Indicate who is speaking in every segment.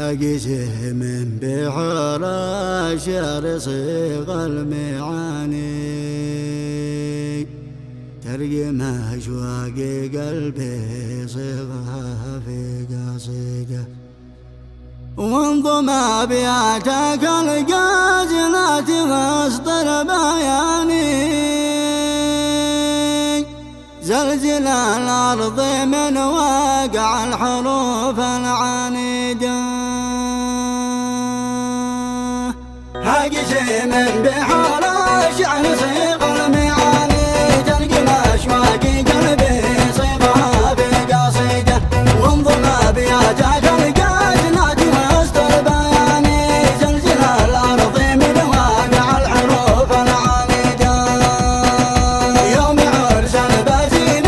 Speaker 1: أقسم بحر الشعر صيغ المعاني ترجم أشواق قلبي صيغها في قصيدة وانظم أبياتك الغازلة وسط البياني زلزل الأرض من واقع الحروف العنيدة أقسم بحر الشعر صيغ المعاني ترجم أشواق قلبي صيغها في قصيدة وانظم أبياتك الغازلة وسط البياني زلزل الأرض من واقع الحروف العنيدة يوم عرس البزين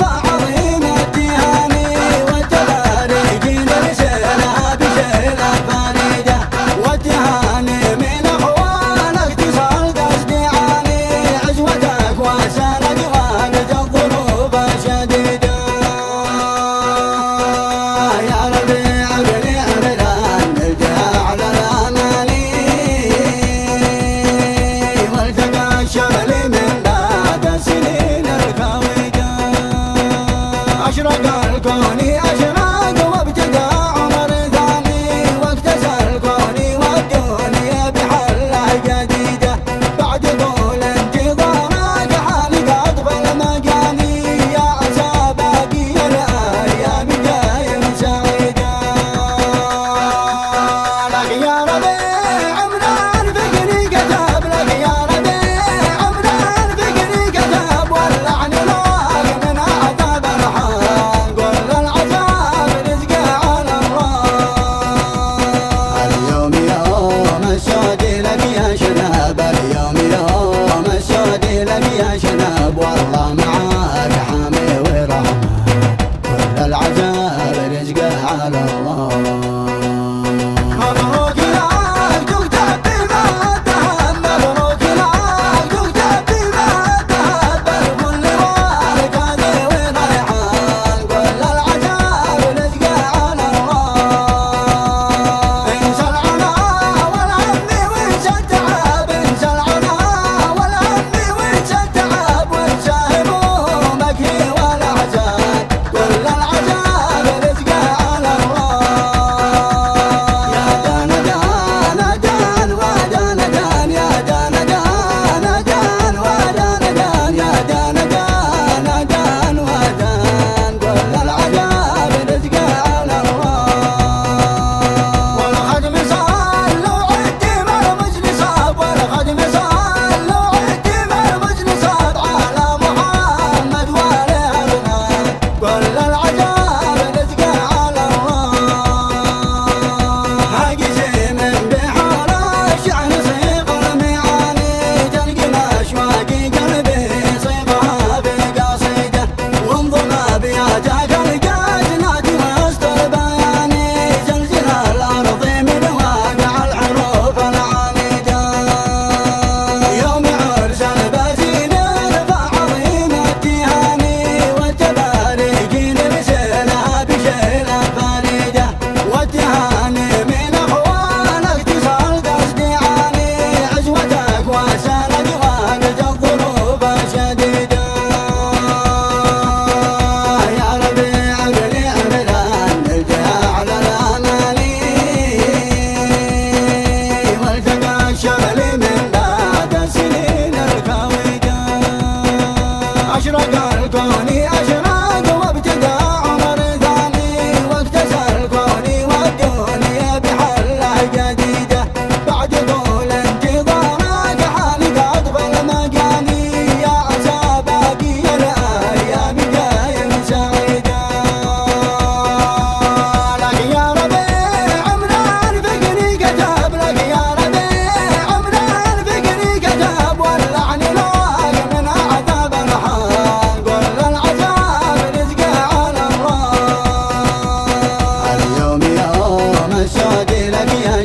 Speaker 1: فعظيم التهاني والتباريك نرسلها بشيل فريدة والتهاني من أخوانك تصل قصدي عاني عزوتك وسند وقت الظروف شديدة يا ربيع بني عمران نرجع على الأماني والتقى الشمل من بعد السنين الكويدة أشرق الكون أشرق وابتدى عمر ثاني واكتسى الكون والدنيا بحلة جديدة بعد طول انتظارك حالك أطفال مجاني يا عسى باقي الأيام دايم سعيدة لك يا ربيع عمران فكري كتب لك يا ربيع عمران فكري كتب واللعن لاق من عذاب الحق كل العذاب رزقه على الله اليوم يوم السعد لك يا شناب اليوم يوم السعد لك يا شناب والله معاك حامي ورحمة كل العذاب رزقه على الله مبروك لك تكتب بما ذهب مبروك لك تكتب بما ذهب الكل والك هذه وريحان كل العذاب رزقه على الله انسى العنا والهم وانسى التعب انسى العنا والهم وانسى التعب وانسى همومك هي والاحزان كل العذاب رزقه على الله يا دان دان دان ودان دان يا دان دان دان ودان دان يا دان دان دان ودان كل العذاب رزقه على الله والخدم صار لو عدي ما المجلس صاب والخدم صار لو عدي ما المجلس صاب على محمد وعليه أبنان كل العذاب رزقه على الله أقسم بحر الشعر صيغ المعاني ترجم أشواق قلبي صيغها في قصيدة وانظم أبياتك الغازلة وسط البياني زلزل الأرض من واقع الحروف العنيدة يوم عرس البزين فعظيم التهاني والتباريك نرسلها بشيل فريدة والتهاني من أخوانك تصل قصدي عاني عزوتك وسند وقت الظروف شديدة يا ربيع بني عمران نرجع على الأماني والتقى الشمل من بعد السنين الكويدة أشرق الكون أشرق وابتدى عمر ثاني واكتسى الكون والدنيا بحلة جديدة بعد طول انتظارك حالك أطفال مجاني يا عسى باقي الأيام دايم سعيدة لك يا ربيع عمران فكري كتب لك يا ربيع عمران فكري كتب واللعن لاق من عذاب الحق كل العذاب رزقه على الله اليوم يوم السعد لك يا